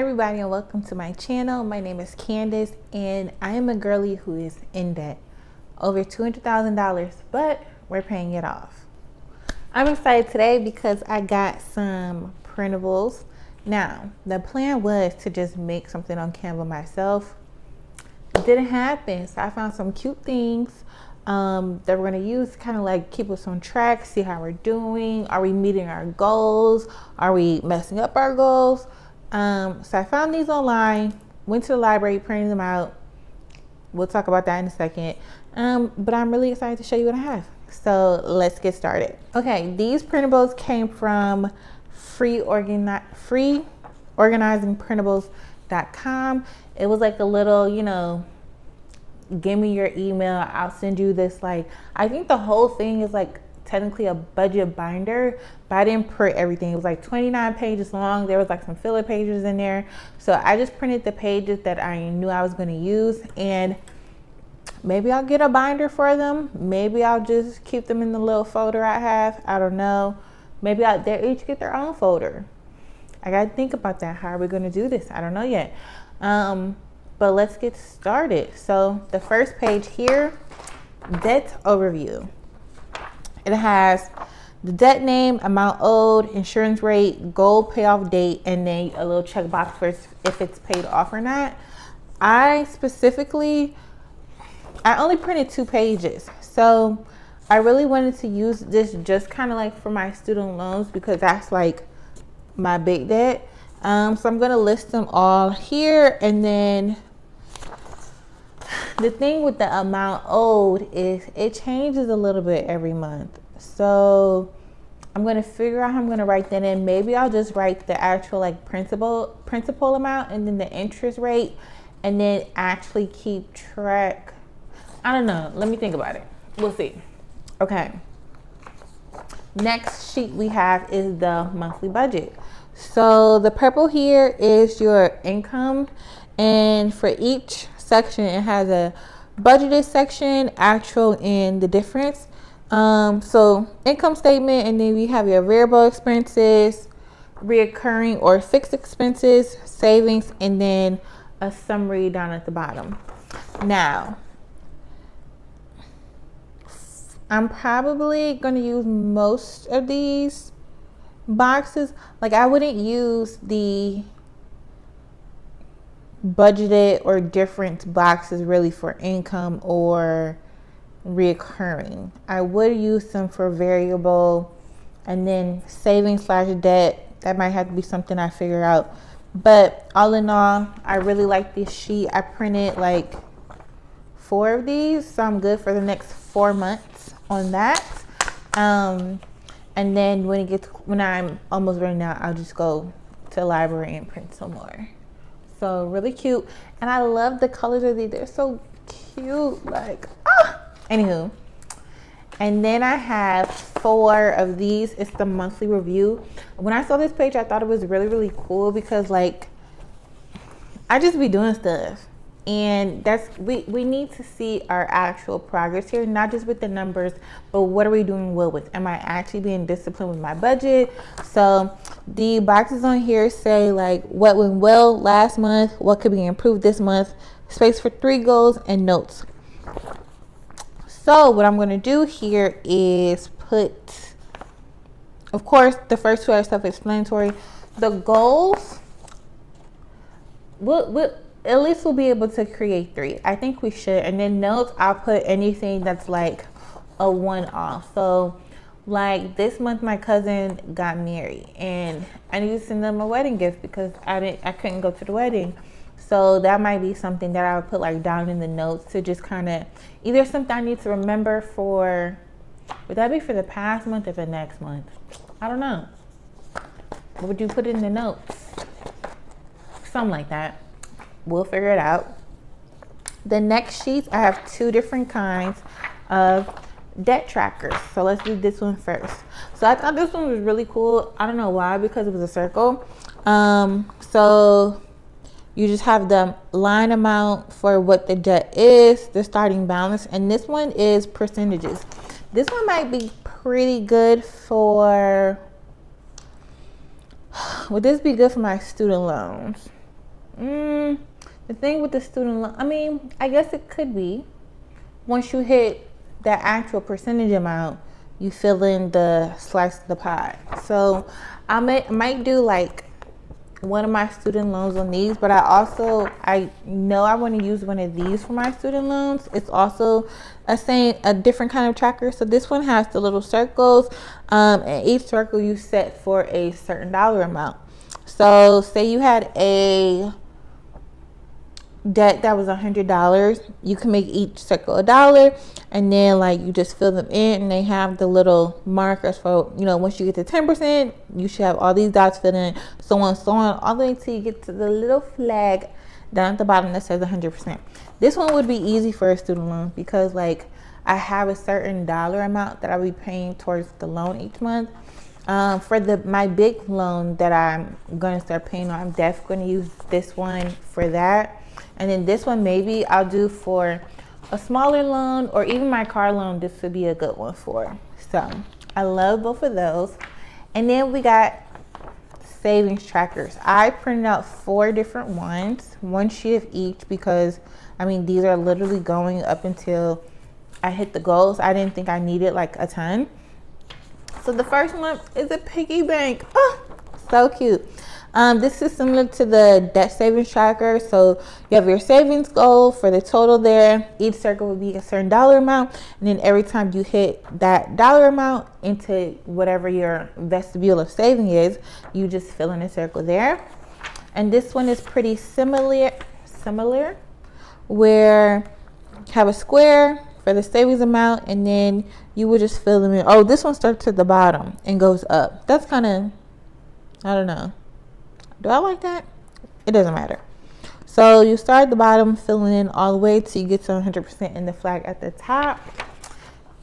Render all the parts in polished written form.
everybody, and welcome to my channel. My name is Candace, and I am a girly who is in debt. Over $200,000, but we're paying it off. I'm excited today because I got some printables. Now, the plan was to just make something on Canva myself. It didn't happen, so I found some cute things that we're going to use to kind of like keep us on track, see how we're doing. Are we meeting our goals? Are we messing up our goals? So I found these online, went to the library, printed them out. We'll talk about that in a second. But I'm really excited to show you what I have. So let's get started. Okay, these printables came from freeorganizingprintables.com. It was like a little, give me your email, I'll send you this. Like, I think the whole thing is like technically a budget binder, but I didn't print everything. It was like 29 pages long. There was like some filler pages in there. So I just printed the pages that I knew I was going to use, and maybe I'll get a binder for them. Maybe I'll just keep them in the little folder I have. I don't know. Maybe they each get their own folder. I got to think about that. How are we going to do this? I don't know yet. But let's get started. So the first page here, debt overview. It has the debt name, amount owed, insurance rate, goal payoff date, and then a little checkbox for if it's paid off or not. I only printed 2 pages. So I really wanted to use this just kind of like for my student loans because that's like my big debt. So I'm going to list them all here, and then the thing with the amount owed is it changes a little bit every month. So I'm going to figure out how I'm going to write that in. Maybe I'll just write the actual like principal amount and then the interest rate, and then actually keep track. I don't know. Let me think about it. We'll see. Okay. Next sheet we have is the monthly budget. So the purple here is your income, and for each section it has a budgeted section, actual, and the difference. So income statement, and then we have your variable expenses, reoccurring or fixed expenses, savings, and then a summary down at the bottom. Now, I'm probably going to use most of these boxes. Like, I wouldn't use the budgeted or different boxes really for income or reoccurring. I would use them for variable, and then savings / debt. That might have to be something I figure out. But all in all, I really like this sheet. I printed like 4 of these, so I'm good for the next 4 months on that. And then when I'm almost ready now, I'll just go to the library and print some more. So really cute, and I love the colors of these. They're so cute. Anywho, and then I have 4 of these. It's the monthly review. When I saw this page, I thought it was really, really cool because like I just be doing stuff, and we need to see our actual progress here, not just with the numbers, but what are we doing well with? Am I actually being disciplined with my budget? So the boxes on here say like what went well last month, what could be improved this month, space for 3 goals, and notes. So what I'm going to do here is put, of course, the first 2 are self-explanatory. The goals, at least we'll be able to create 3. I think we should. And then notes, I'll put anything that's like a one-off. So like this month, my cousin got married, and I need to send them a wedding gift because I couldn't go to the wedding. So that might be something that I would put like down in the notes to just kind of either something I need to remember for. Would that be for the past month or the next month? I don't know. What would you put in the notes? Something like that. We'll figure it out. The next sheets, I have 2 different kinds of debt trackers. So let's do this one first. So I thought this one was really cool. I don't know why, because it was a circle. So you just have the line amount for what the debt is, the starting balance, and this one is percentages. This one might be pretty good for, would this be good for my student loans? The thing with the student loan, I mean, I guess it could be. Once you hit that actual percentage amount, you fill in the slice of the pie. So I might do like one of my student loans on these, but I know I want to use one of these for my student loans. It's also a different kind of tracker. So this one has the little circles, and each circle you set for a certain dollar amount. So say you had a debt that was $100, you can make each circle $1, and then like you just fill them in, and they have the little markers for, you know, once you get to 10%, you should have all these dots filled in, so on, all the way till you get to the little flag down at the bottom that says 100%. This one would be easy for a student loan because like I have a certain dollar amount that I'll be paying towards the loan each month. For my big loan that I'm going to start paying on, I'm definitely going to use this one for that. And then this one maybe I'll do for a smaller loan, or even my car loan, this would be a good one for. So I love both of those. And then we got savings trackers. I printed out 4 different ones, 1 sheet of each, because I mean these are literally going up until I hit the goals. I didn't think I needed like a ton. So the first one is a piggy bank. Oh, so cute. This is similar to the debt savings tracker. So you have your savings goal for the total there. Each circle will be a certain dollar amount. And then every time you hit that dollar amount into whatever your vestibule of saving is, you just fill in a circle there. And this one is pretty similar, where you have a square for the savings amount, and then you would just fill them in. Oh, this one starts at the bottom and goes up. That's kind of, I don't know. Do I like that? It doesn't matter. So you start at the bottom, filling in all the way till you get to 100% in the flag at the top.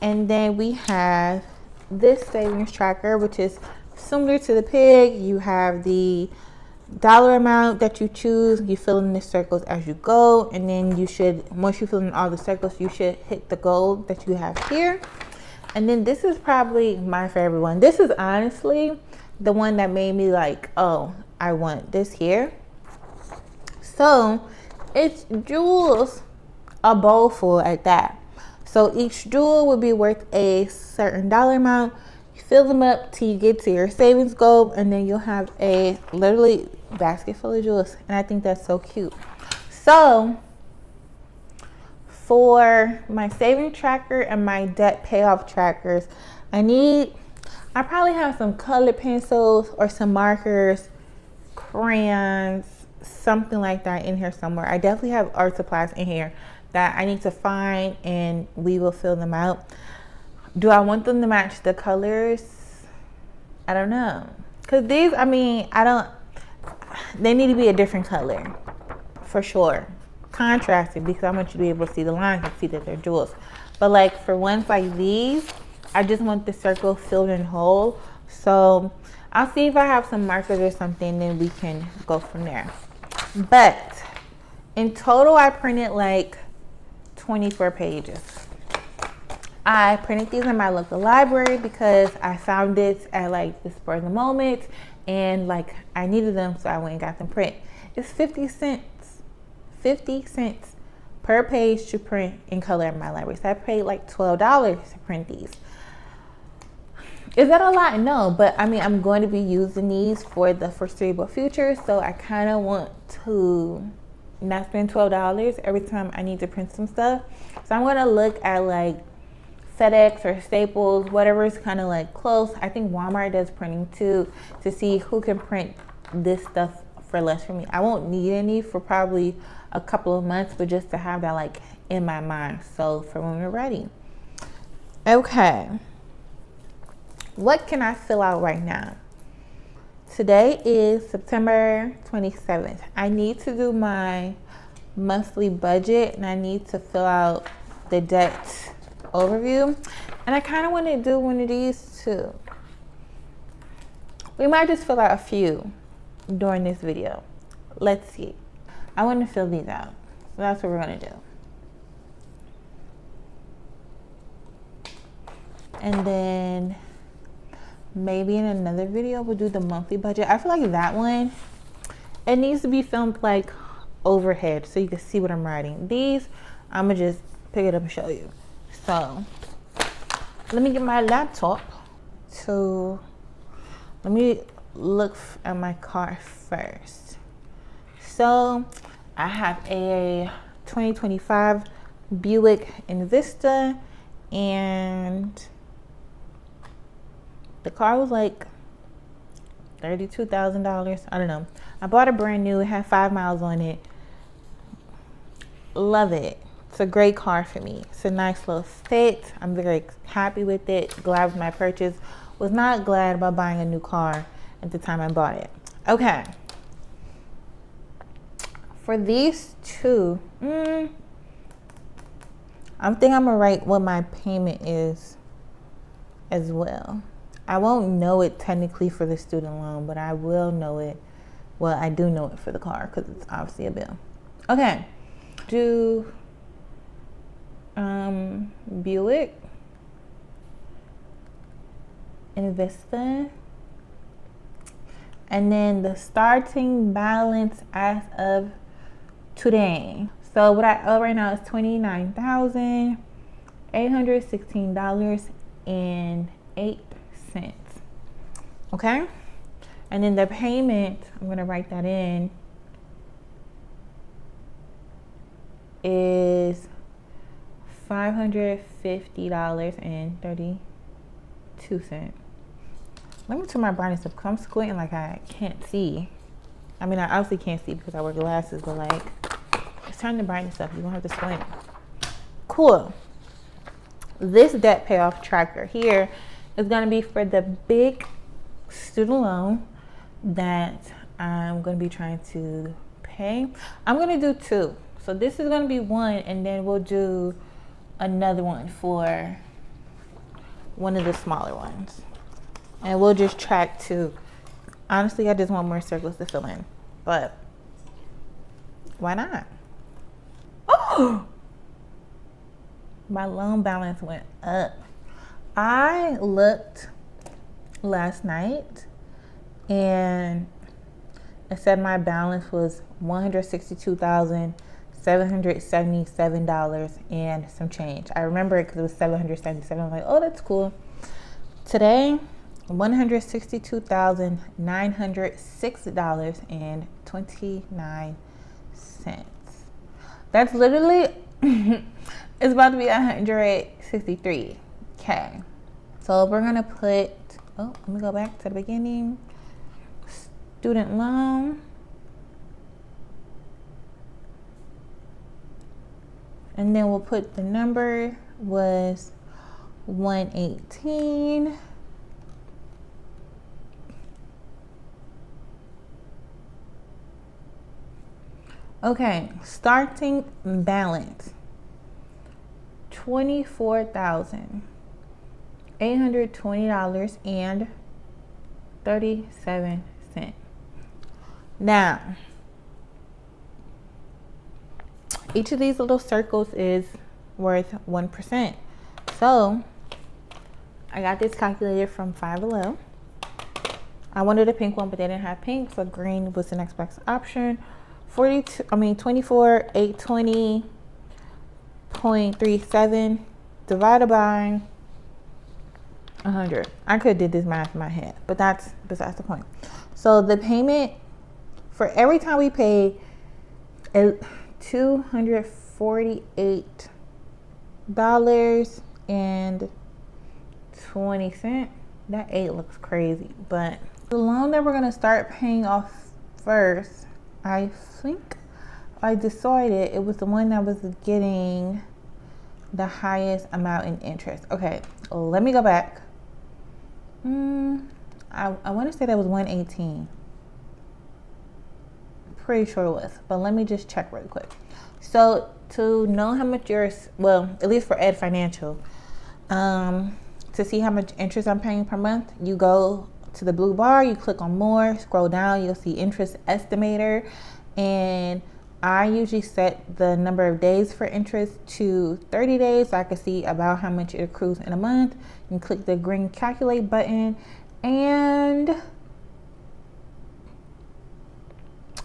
And then we have this savings tracker, which is similar to the pig. You have the dollar amount that you choose. You fill in the circles as you go. And then you should, once you fill in all the circles, you should hit the goal that you have here. And then this is probably my favorite one. This is honestly the one that made me like, oh, I want this here. So it's jewels, a bowl full at that. So each jewel will be worth a certain dollar amount. You fill them up till you get to your savings goal, and then you'll have a literally basket full of jewels. And I think that's so cute. So for my saving tracker and my debt payoff trackers, I probably have some colored pencils or some markers, crayons, something like that in here somewhere. I definitely have art supplies in here that I need to find, and we will fill them out. Do I want them to match the colors? I don't know. Because these, I mean, they need to be a different color for sure. Contrasted, because I want you to be able to see the lines and see that they're jewels. But like for ones like these, I just want the circle filled in whole. So I'll see if I have some markers or something, then we can go from there. But in total, I printed like 24 pages. I printed these in my local library because I found it at like the spur of the moment, and like I needed them, so I went and got them print. It's 50 cents per page to print in color in my library. So I paid like $12 to print these. Is that a lot? No, but I mean, I'm going to be using these for the foreseeable future, so I kind of want to not spend $12 every time I need to print some stuff. So I'm going to look at like FedEx or Staples, whatever is kind of like close. I think Walmart does printing too, to see who can print this stuff for less for me. I won't need any for probably a couple of months, but just to have that like in my mind, so for when we're ready. Okay, what can I fill out right now? Today is September 27th. I need to do my monthly budget, and I need to fill out the debt overview, and I kind of want to do one of these too. We might just fill out a few during this video. Let's see. I want to fill these out, so that's what we're going to do. And then maybe in another video we'll do the monthly budget. I feel like that one, it needs to be filmed like overhead so you can see what I'm writing. These, I'm gonna just pick it up and show you. So let me get my laptop to, let me look at my car first. So I have a 2025 Buick Envista, and the car was like $32,000. I don't know. I bought it brand new. It had 5 miles on it. Love it. It's a great car for me. It's a nice little fit. I'm very happy with it. Glad with my purchase. Was not glad about buying a new car at the time I bought it. Okay. For these two, I'm thinking I'm gonna write what my payment is as well. I won't know it technically for the student loan, but I will know it. Well, I do know it for the car because it's obviously a bill. Okay. Do Buick Envista, and then the starting balance as of today. So what I owe right now is $29,816.08. Okay, and then the payment, I'm gonna write that in, is $550.32. Let me turn my brightness up because I'm squinting like I can't see. I mean, I obviously can't see because I wear glasses, but like, let's turn the brightness up. You don't have to squint. Cool. This debt payoff tracker here is going to be for the big student loan that I'm going to be trying to pay. I'm going to do two. So this is going to be one, and then we'll do another one for one of the smaller ones. And we'll just track two. Honestly, I just want more circles to fill in, but why not? Oh, my loan balance went up. I looked last night and it said my balance was $162,777 and some change. I remember it because it was $777. I'm like, oh, that's cool. Today, $162,906.29. That's literally it's about to be $163K. So we're gonna put, oh, let me go back to the beginning. Student loan. And then we'll put the number was 118. Okay, starting balance $24,820.37. Now, each of these little circles is worth 1%. So I got this calculated from Five Below. I wanted a pink one, but they didn't have pink, so green was the next best option. 24,820.37 divided by 100. I could have did this math in my head, but that's besides the point. So the payment for every time we pay $248.20. That 8 looks crazy, but the loan that we're gonna start paying off first, I think I decided it was the one that was getting the highest amount in interest. Okay, let me go back. I want to say that was 118. Pretty sure it was, but let me just check really quick. So to know how much yours, well, at least for Ed Financial, to see how much interest I'm paying per month, you go to the blue bar, you click on more, scroll down, you'll see interest estimator, and I usually set the number of days for interest to 30 days so I can see about how much it accrues in a month. You click the green calculate button, and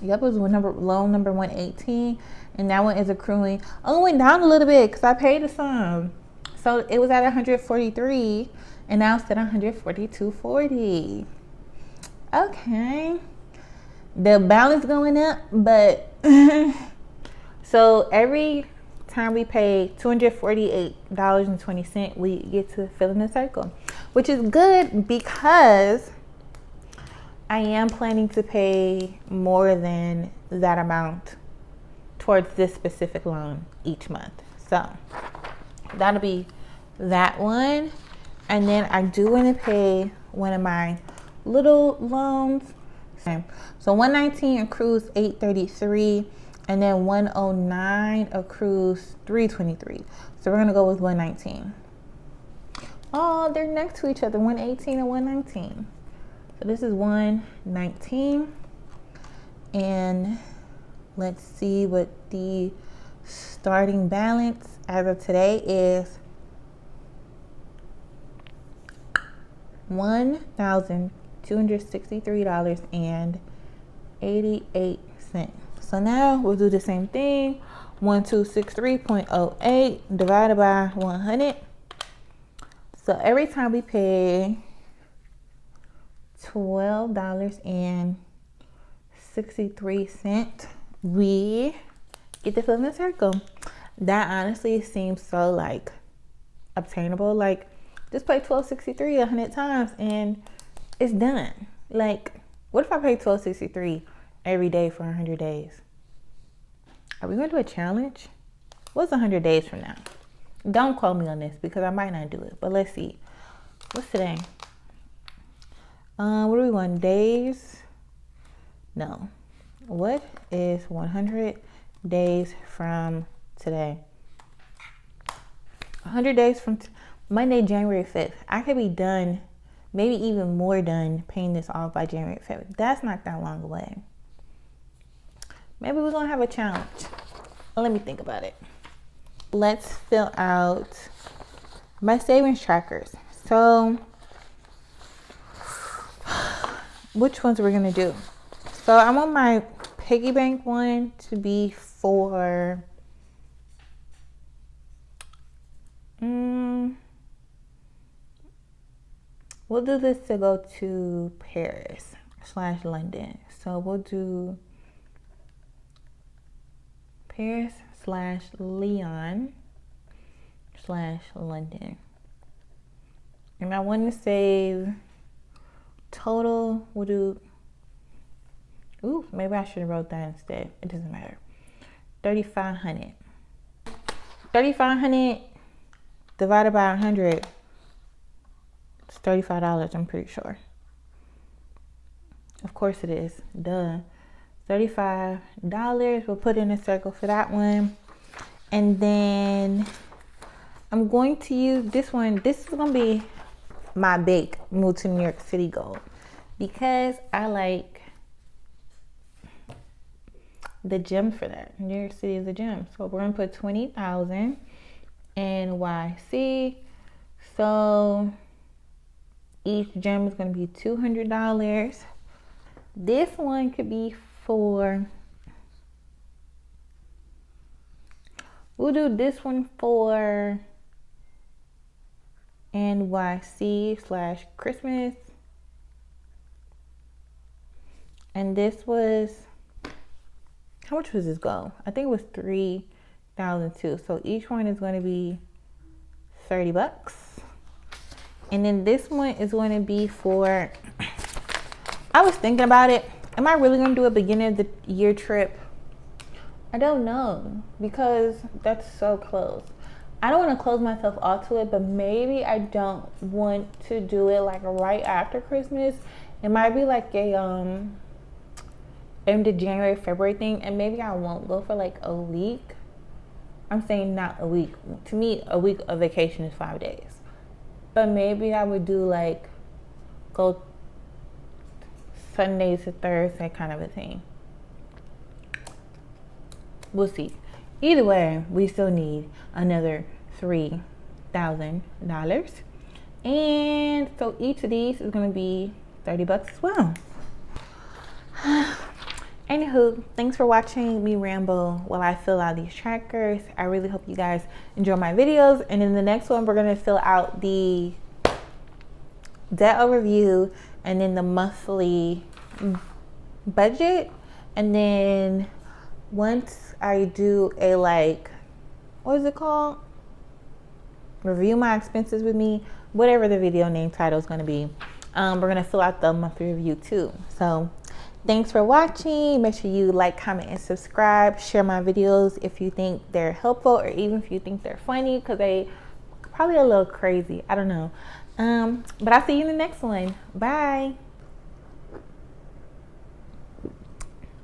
Yep, it was loan number 118, and that one is accruing. Only went down a little bit because I paid the sum. So it was at 143, and now it's at 142.40. Okay, the balance going up, but so every time we pay $248.20, we get to fill in the circle, which is good because I am planning to pay more than that amount towards this specific loan each month. So that'll be that one. And then I do want to pay one of my little loans. So 119 accrues 833, and then 109 accrues 323. So we're gonna go with 119. Oh, they're next to each other, 118 and 119. So this is 119, and let's see what the starting balance as of today is. $1,263.88. So now we'll do the same thing. 1263.08 divided by 100. So every time we pay $12.63, we get to fill in the circle. That honestly seems so like obtainable. Like, just pay $12.63 100 times and it's done. Like, what if I pay $12.63 every day for 100 days? Are we gonna do a challenge? What's 100 days from now? Don't quote me on this because I might not do it, but let's see. What's today? What do we want? Days? No. What is 100 days from today? 100 days from Monday, January 5th. I could be done, maybe even more done, paying this off by January 5th. That's not that long away. Maybe we're going to have a challenge. Let me think about it. Let's fill out my savings trackers. So, which ones are we going to do? So, I want my piggy bank one to be for we'll do this to go to Paris/London. So we'll do Paris/Lyon/London. And I want to save total, we'll do, maybe I should have wrote that instead. It doesn't matter. 3,500. 3,500 divided by 100. It's $35, I'm pretty sure. Of course it is. Duh. $35. We'll put in a circle for that one. And then I'm going to use this one. This is going to be my big move to New York City goal because I like the gym for that. New York City is a gym. So we're going to put 20,000 NYC. So each gym is going to be $200. This one could be for, we'll do this one for NYC/Christmas. And this was, how much was this go? I think it was $3,000 too. So each one is going to be $30. And then this one is going to be for, I was thinking about it. Am I really going to do a beginning of the year trip? I don't know because that's so close. I don't want to close myself off to it, but maybe I don't want to do it like right after Christmas. It might be like a end of January, February thing, and maybe I won't go for like a week. I'm saying not a week. To me, a week of vacation is 5 days. But maybe I would do like go Sunday to Thursday kind of a thing. We'll see. Either way, we still need another $3,000. And so each of these is going to be $30 as well. Anywho, thanks for watching me ramble while I fill out these trackers. I really hope you guys enjoy my videos. And in the next one, we're gonna fill out the debt overview and then the monthly budget. And then once I do a what is it called? Review my expenses with me, whatever the video name title is gonna be. We're gonna fill out the monthly review too. So thanks for watching. Make sure you like, comment, and subscribe. Share my videos if you think they're helpful or even if you think they're funny, because they probably a little crazy. I don't know. But I'll see you in the next one. Bye.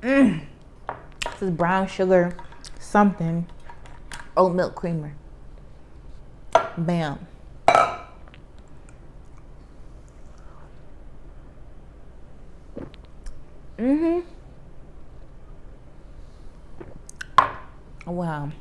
This is brown sugar something oat milk creamer. Bam. Wow.